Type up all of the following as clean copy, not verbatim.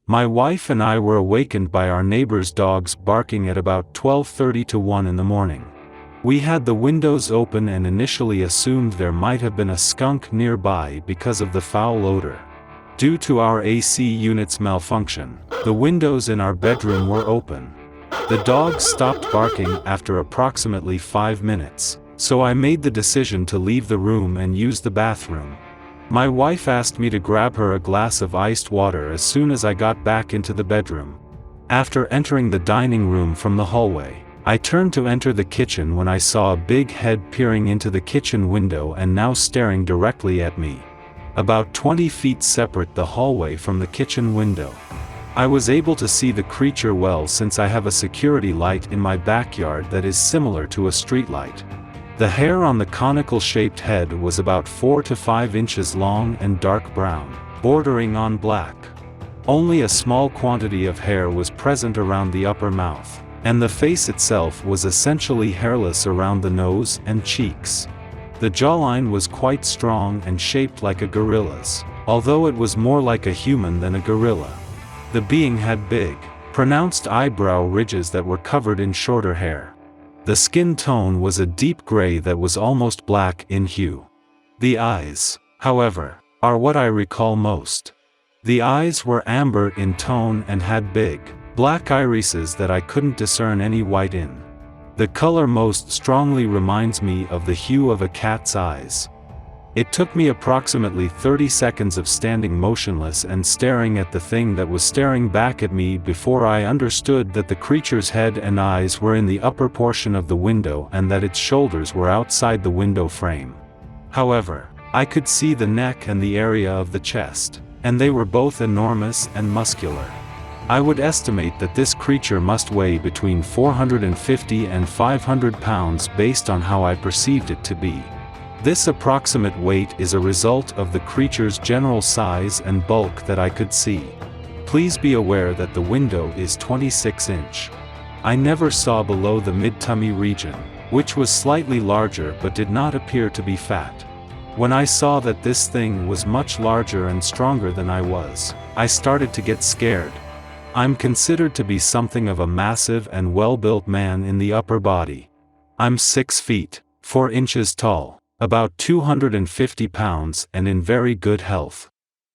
My wife and I were awakened by our neighbor's dogs barking at about 12:30 to 1 in the morning. We had the windows open and initially assumed there might have been a skunk nearby because of the foul odor. Due to our AC unit's malfunction, the windows in our bedroom were open. The dogs stopped barking after approximately 5 minutes, so I made the decision to leave the room and use the bathroom. My wife asked me to grab her a glass of iced water as soon as I got back into the bedroom. After entering the dining room from the hallway, I turned to enter the kitchen when I saw a big head peering into the kitchen window and now staring directly at me. About 20 feet separate the hallway from the kitchen window. I was able to see the creature well since I have a security light in my backyard that is similar to a streetlight. The hair on the conical-shaped head was about 4 to 5 inches long and dark brown, bordering on black. Only a small quantity of hair was present around the upper mouth, and the face itself was essentially hairless around the nose and cheeks. The jawline was quite strong and shaped like a gorilla's, although it was more like a human than a gorilla. The being had big, pronounced eyebrow ridges that were covered in shorter hair. The skin tone was a deep gray that was almost black in hue. The eyes, however, are what I recall most. The eyes were amber in tone and had big, black irises that I couldn't discern any white in. The color most strongly reminds me of the hue of a cat's eyes. It took me approximately 30 seconds of standing motionless and staring at the thing that was staring back at me before I understood that the creature's head and eyes were in the upper portion of the window and that its shoulders were outside the window frame. However, I could see the neck and the area of the chest, and they were both enormous and muscular. I would estimate that this creature must weigh between 450 and 500 pounds based on how I perceived it to be. This approximate weight is a result of the creature's general size and bulk that I could see. Please be aware that the window is 26 inch. I never saw below the mid-tummy region, which was slightly larger but did not appear to be fat. When I saw that this thing was much larger and stronger than I was, I started to get scared. I'm considered to be something of a massive and well-built man in the upper body. I'm 6 feet, 4 inches tall, about 250 pounds and in very good health.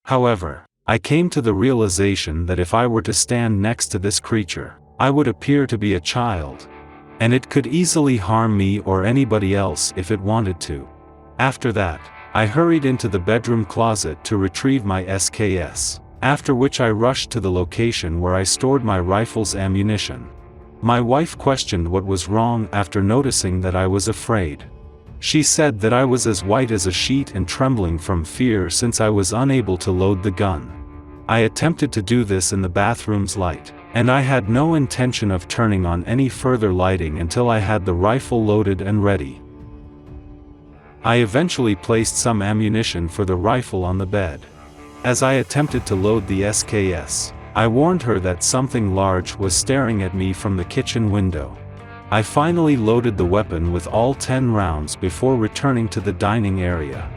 However, I came to the realization that if I were to stand next to this creature, I would appear to be a child. And it could easily harm me or anybody else if it wanted to. After that, I hurried into the bedroom closet to retrieve my SKS, after which I rushed to the location where I stored my rifle's ammunition. My wife questioned what was wrong after noticing that I was afraid. She said that I was as white as a sheet and trembling from fear since I was unable to load the gun. I attempted to do this in the bathroom's light, and I had no intention of turning on any further lighting until I had the rifle loaded and ready. I eventually placed some ammunition for the rifle on the bed. As I attempted to load the SKS, I warned her that something large was staring at me from the kitchen window. I finally loaded the weapon with all 10 rounds before returning to the dining area.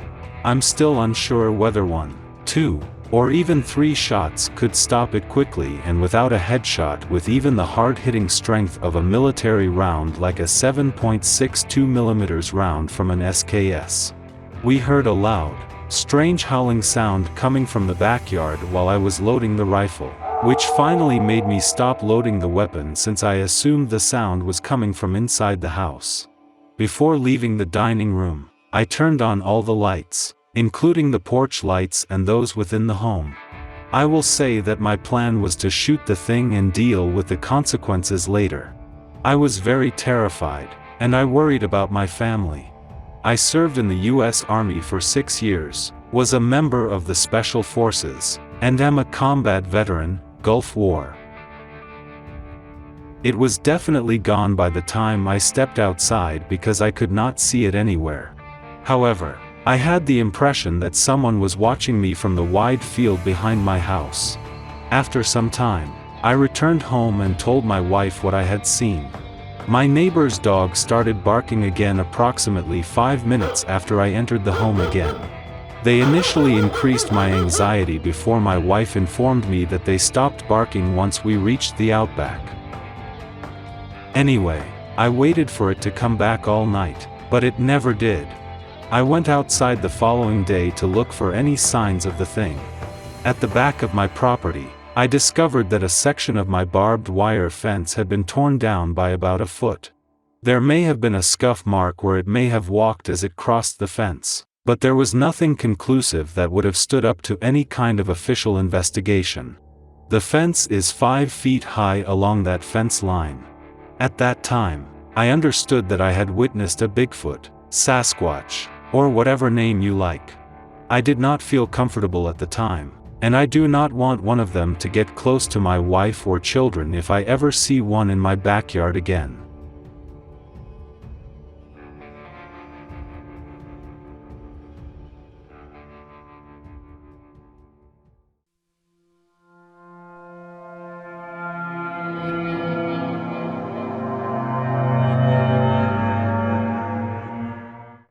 I'm still unsure whether 1, 2, or even 3 shots could stop it quickly and without a headshot with even the hard-hitting strength of a military round like a 7.62mm round from an SKS. We heard a loud, strange howling sound coming from the backyard while I was loading the rifle, which finally made me stop loading the weapon since I assumed the sound was coming from inside the house. Before leaving the dining room, I turned on all the lights, including the porch lights and those within the home. I will say that my plan was to shoot the thing and deal with the consequences later. I was very terrified, and I worried about my family. I served in the U.S. Army for 6 years, was a member of the Special Forces, and am a combat veteran, Gulf War. It was definitely gone by the time I stepped outside because I could not see it anywhere. However, I had the impression that someone was watching me from the wide field behind my house. After some time, I returned home and told my wife what I had seen. My neighbor's dog started barking again approximately 5 minutes after I entered the home again. They initially increased my anxiety before my wife informed me that they stopped barking once we reached the outback. Anyway, I waited for it to come back all night, but it never did. I went outside the following day to look for any signs of the thing. At the back of my property, I discovered that a section of my barbed wire fence had been torn down by about a foot. There may have been a scuff mark where it may have walked as it crossed the fence, but there was nothing conclusive that would have stood up to any kind of official investigation. The fence is 5 feet high along that fence line. At that time, I understood that I had witnessed a Bigfoot, Sasquatch, or whatever name you like. I did not feel comfortable at the time, and I do not want one of them to get close to my wife or children if I ever see one in my backyard again.